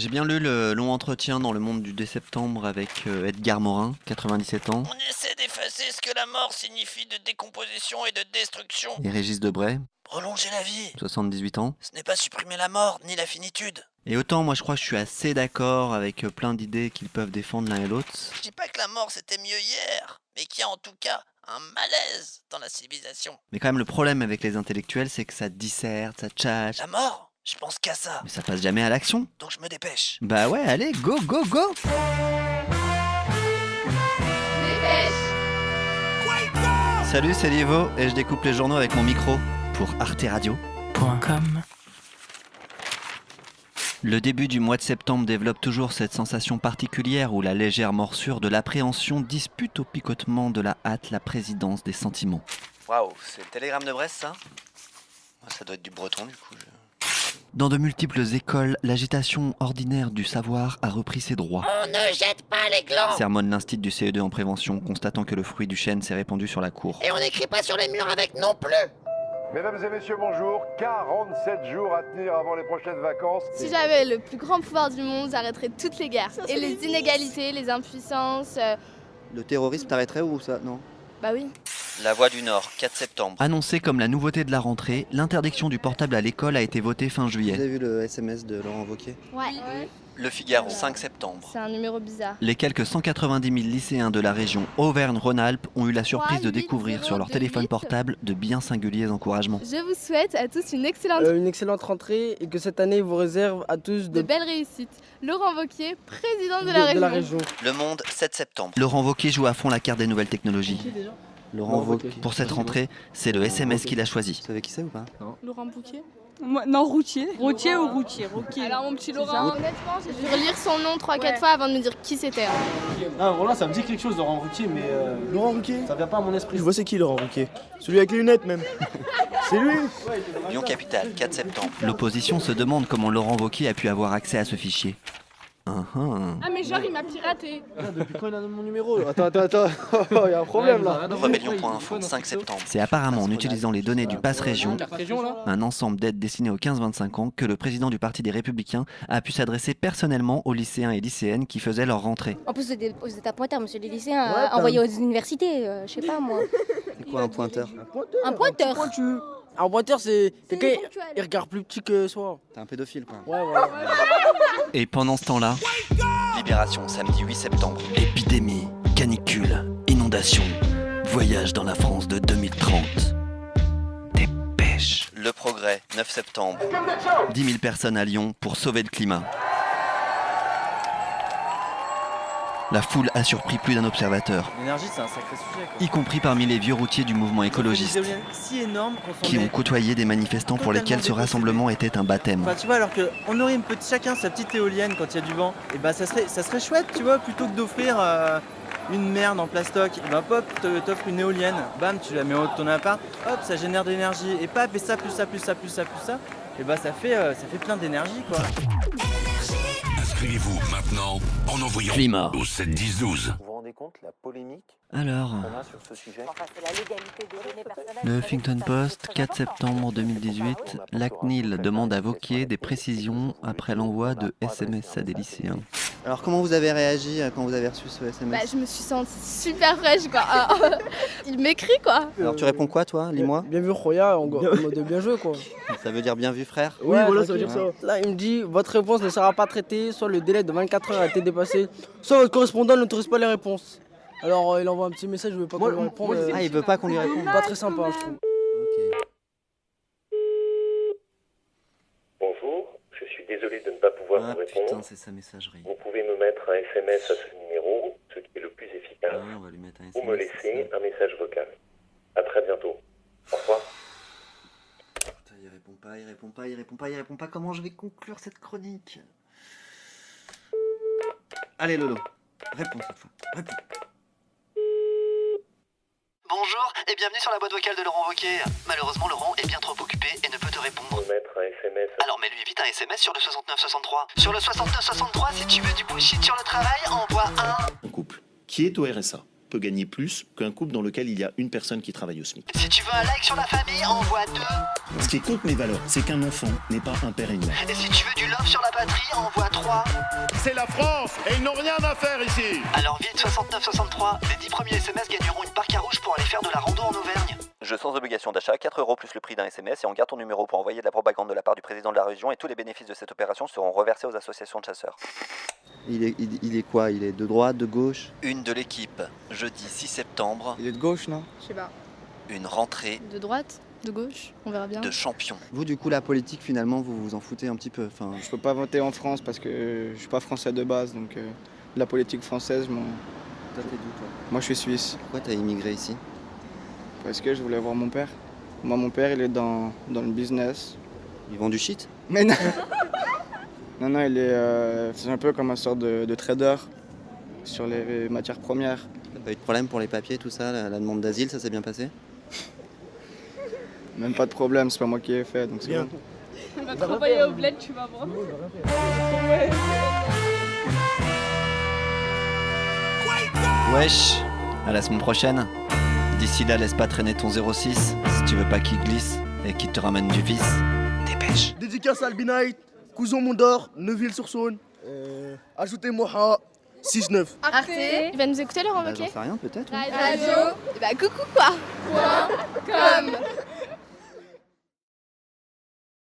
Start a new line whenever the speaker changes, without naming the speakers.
J'ai bien lu le long entretien dans Le Monde du 2 septembre avec Edgar Morin, 97 ans,
On essaie d'effacer ce que la mort signifie de décomposition et de destruction.
et Régis Debray,
Prolonger la vie,
78 ans.
ce n'est pas supprimer la mort ni la finitude.
Et autant moi je crois que je suis assez d'accord avec plein d'idées qu'ils peuvent défendre l'un et l'autre.
Je dis pas que la mort c'était mieux hier, mais qu'il y a en tout cas un malaise dans la civilisation.
Mais quand même le problème avec les intellectuels c'est que ça disserte, ça tchatche,
La mort, je pense qu'à ça,
mais ça passe jamais à l'action.
donc je me dépêche.
Bah ouais, allez, go, go, go! Salut, c'est Livo et je découpe les journaux avec mon micro pour Arte Radio.com. Le début du mois de septembre développe toujours cette sensation particulière où la légère morsure de l'appréhension dispute au picotement de la hâte la présidence des sentiments. Waouh, c'est le télégramme de Brest ça? Ça doit être du breton du coup. Dans de multiples écoles, l'agitation ordinaire du savoir a repris ses droits.
On ne jette pas les glands.
Sermonne l'instit du CE2 en prévention, constatant que le fruit du chêne s'est répandu sur la cour.
Et on n'écrit pas sur les murs avec non plus.
Mesdames et messieurs, bonjour. 47 jours à tenir avant les prochaines vacances.
Si j'avais le plus grand pouvoir du monde, j'arrêterais toutes les guerres. Et les inégalités, les impuissances.
Le terrorisme t'arrêterait ou ça? Non.
Bah oui.
La Voix du Nord, 4 septembre. Annoncé comme la nouveauté de la rentrée, l'interdiction du portable à l'école a été votée fin juillet.
Vous avez vu le SMS de Laurent Wauquiez?
Ouais.
Le Figaro, 5 septembre.
C'est un numéro bizarre.
Les quelques 190 000 lycéens de la région Auvergne-Rhône-Alpes ont eu la surprise de découvrir sur leur téléphone portable de bien singuliers encouragements.
Je vous souhaite à tous une excellente
rentrée et que cette année vous réserve à tous
de belles réussites. Laurent Wauquiez, président de la région.
Le Monde, 7 septembre. Laurent Wauquiez joue à fond la carte des nouvelles technologies.
Laurent Wauquiez.
Pour cette rentrée, c'est le SMS qu'il a choisi.
Vous savez qui c'est ou pas?
Laurent Wauquiez.
Non, Routier. Routier ou Routier? Routier.
Alors mon petit Laurent, honnêtement, j'ai dû relire son nom 3-4 fois avant de me dire qui c'était.
Ah voilà, ça me dit quelque chose Laurent Routier, mais
Laurent Wauquiez?
ça vient pas à mon esprit.
Je vois c'est qui Laurent Wauquiez? Celui avec les lunettes même. C'est lui?
Lyon Capitale, 4 septembre. L'opposition se demande comment Laurent Wauquiez a pu avoir accès à ce fichier.
Ah mais genre il m'a piraté.
Depuis quand il a mon numéro?
Attends, il y a un problème là.
Rebellion.info, 5 septembre. C'est apparemment en utilisant les données du Pass Région, un ensemble d'aides destinées aux 15-25 ans, que le président du Parti des Républicains a pu s'adresser personnellement aux lycéens et lycéennes qui faisaient leur rentrée.
En plus, vous êtes un pointeur, monsieur les lycéens, envoyé aux universités, je sais pas moi.
C'est quoi un pointeur?
Un pointeur.
Un pointeur, c'est quelqu'un, il regarde plus petit que soi.
T'es un pédophile quoi.
Ouais, voilà.
Et pendant ce temps-là, Libération, samedi 8 septembre. Épidémie, canicule, inondation, voyage dans la France de 2030. Dépêche. Le Progrès, 9 septembre. 10 000 personnes à Lyon pour sauver le climat. La foule a surpris plus d'un observateur,
L'énergie, c'est un sacré sujet, quoi.
y compris parmi les vieux routiers du mouvement écologiste,
Des éoliennes si énormes qu'on s'en
qui ont
est-
côtoyé des manifestants pour lesquels ce rassemblement était un baptême.
Enfin, tu vois, alors qu'on aurait chacun sa petite éolienne quand il y a du vent, et bah ça serait chouette, tu vois, plutôt que d'offrir une merde en plastoc, et bah pop, t'offres une éolienne, bam, tu la mets au haut de ton appart, hop, ça génère de l'énergie, et paf, et ça, plus ça, plus ça, plus ça, plus ça, et bah ça fait plein d'énergie, quoi.
Inscrivez-vous maintenant en envoyant
Climat.
au 7 10 12.
Vous vous rendez compte la polémique
Alors,
qu'on a sur ce sujet?
le Huffington Post, 4 septembre 2018, la CNIL demande à Wauquiez des précisions après l'envoi de SMS à des lycéens.
Alors comment vous avez réagi quand vous avez reçu ce SMS?
Bah je me suis sentie super fraîche quoi. Il m'écrit quoi.
Alors tu réponds quoi toi? Lis-moi.
Bien vu Roya, en mode bien joué, quoi.
Ça veut dire bien vu frère?
Oui, voilà, ça veut dire ça. Là, il me dit, votre réponse ne sera pas traitée, soit le délai de 24 heures a été dépassé, soit votre correspondant n'autorise pas les réponses. Alors, il envoie un petit message, je veux pas qu'on lui réponde.
Ah il veut pas qu'on lui réponde.
Pas très sympa, je trouve.
Ok.
Bonjour, je suis désolé de ne pas pouvoir
Ah
vous répondre.
putain, c'est sa messagerie.
Vous pouvez me mettre un SMS à ce numéro, ce qui est le plus efficace,
Ah, on va lui mettre un
ou me
SMS.
laisser un message vocal. À très bientôt. Au revoir.
Putain, il répond pas. Comment je vais conclure cette chronique? Allez Lolo, réponds cette fois. Réponds. Bonjour et bienvenue sur la boîte vocale de Laurent Wauquiez. Malheureusement, Laurent est bien trop occupé et ne peut te répondre.
Me mettre un SMS.
Alors mets-lui vite un SMS sur le 6963. Sur le 6963, si tu veux du bullshit sur le travail, envoie un.
Un couple qui est au RSA peut gagner plus qu'un couple dans lequel il y a une personne qui travaille au SMIC.
Si tu veux un like sur la famille, envoie 2.
Ce qui compte mes valeurs, c'est qu'un enfant n'est pas un père et une mère.
Et si tu veux du love sur la patrie,
Vas-y, envoie 3.
C'est la France et ils n'ont rien à faire ici.
Alors vite, 69-63, les 10 premiers SMS gagneront une parc à rouge pour aller faire de la rando en Auvergne.
Jeu sans obligation d'achat, 4 € plus le prix d'un SMS et on garde ton numéro pour envoyer de la propagande de la part du président de la région et tous les bénéfices de cette opération seront reversés aux associations de chasseurs.
Il est quoi? Il est de droite, de gauche?
Une de l'équipe, jeudi 6 septembre,
Il est de gauche, non?
Je sais pas.
une rentrée
De droite, de gauche, on verra bien.
de champions.
Vous, du coup, la politique, finalement, vous vous en foutez un petit peu. Enfin,
Je peux pas voter en France parce que je suis pas français de base, donc la politique française,
toi, t'es d'où, toi?
moi je suis suisse.
Pourquoi t'as immigré ici?
Parce que je voulais voir mon père. Moi, mon père, il est dans le business.
Ils vendent du shit?
Mais non. Non, il est c'est un peu comme un sorte de trader sur les matières premières.
T'as pas eu de problème pour les papiers, tout ça, la demande d'asile, ça s'est bien passé?
Même pas de problème, c'est pas moi qui ai fait, donc c'est bon.
On va travailler au bled, tu vas voir.
Wesh, à la semaine prochaine. D'ici là, laisse pas traîner ton 06 si tu veux pas qu'il glisse et qu'il te ramène du vice. Dépêche.
Dédicace à Albinaït, Cousin Mondor, Neuville-sur-Saône. Ajoutez-moi à 6-9.
Arte. Il va nous écouter, Laurent
Bah,
Wauquiez?
j'en sais rien, peut-être.
Radio. Bah coucou quoi. .com